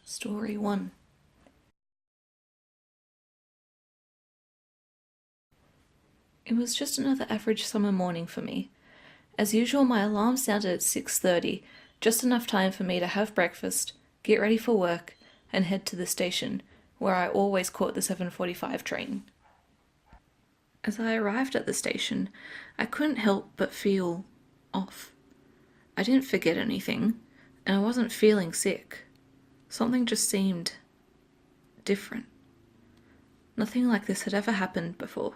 Story 1. It was just another average summer morning for me. As usual, my alarm sounded at 6:30, just enough time for me to have breakfast, get ready for work, and head to the station, where I always caught the 7:45 train. As I arrived at the station, I couldn't help but feel off. I didn't forget anything, and I wasn't feeling sick. Something just seemed different. Nothing like this had ever happened before.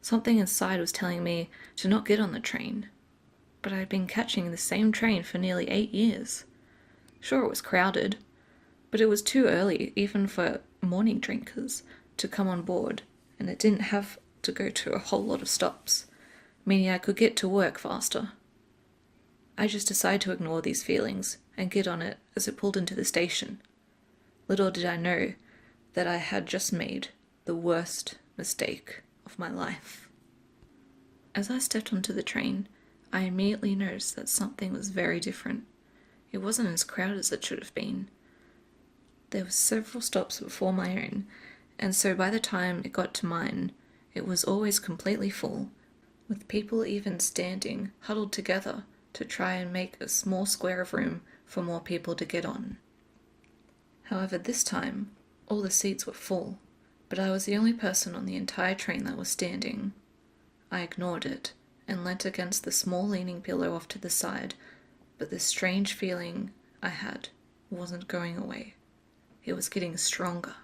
Something inside was telling me to not get on the train. But I had been catching the same train for nearly 8 years. Sure, it was crowded, but it was too early even for morning drinkers to come on board, and it didn't have to go to a whole lot of stops, meaning I could get to work faster. I just decided to ignore these feelings and get on it as it pulled into the station. Little did I know that I had just made the worst mistake of my life. As I stepped onto the train, I immediately noticed that something was very different. It wasn't as crowded as it should have been. There were several stops before my own, and so by the time it got to mine, it was always completely full, with people even standing huddled together to try and make a small square of room for more people to get on. However, this time, all the seats were full, but I was the only person on the entire train that was standing. I ignored it and leant against the small leaning pillow off to the side, but the strange feeling I had wasn't going away. It was getting stronger.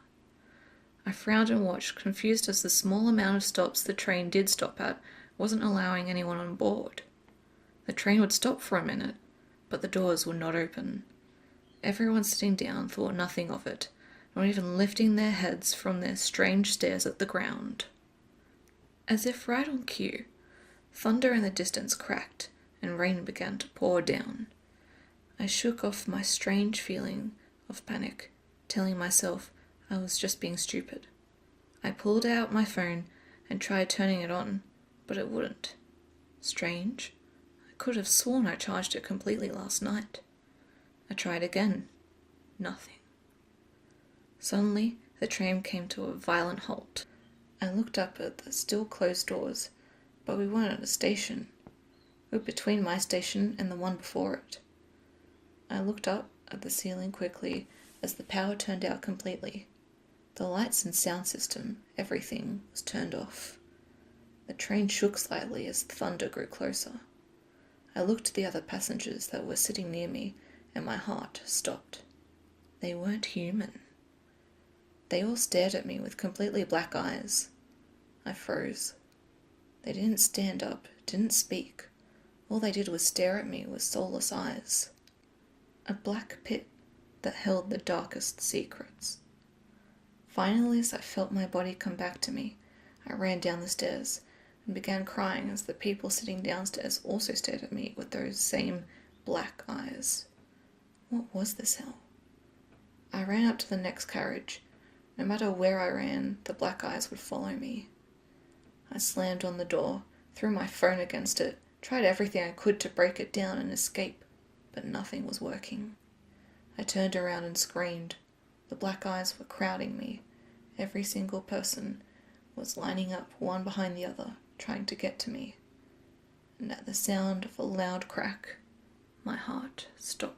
I frowned and watched, confused as the small amount of stops the train did stop at wasn't allowing anyone on board. The train would stop for a minute, but the doors would not open. Everyone sitting down thought nothing of it, not even lifting their heads from their strange stares at the ground. As if right on cue, thunder in the distance cracked and rain began to pour down. I shook off my strange feeling of panic, telling myself I was just being stupid. I pulled out my phone and tried turning it on, but it wouldn't. Strange. I could have sworn I charged it completely last night. I tried again. Nothing. Suddenly, the train came to a violent halt. I looked up at the still closed doors, but we weren't at a station. We were between my station and the one before it. I looked up at the ceiling quickly as the power turned out completely. The lights and sound system, everything, was turned off. The train shook slightly as the thunder grew closer. I looked at the other passengers that were sitting near me, and my heart stopped. They weren't human. They all stared at me with completely black eyes. I froze. They didn't stand up, didn't speak. All they did was stare at me with soulless eyes. A black pit that held the darkest secrets. Finally, as I felt my body come back to me, I ran down the stairs and began crying as the people sitting downstairs also stared at me with those same black eyes. What was this hell? I ran up to the next carriage. No matter where I ran, the black eyes would follow me. I slammed on the door, threw my phone against it, tried everything I could to break it down and escape, but nothing was working. I turned around and screamed. The black eyes were crowding me. Every single person was lining up one behind the other, trying to get to me. And at the sound of a loud crack, my heart stopped.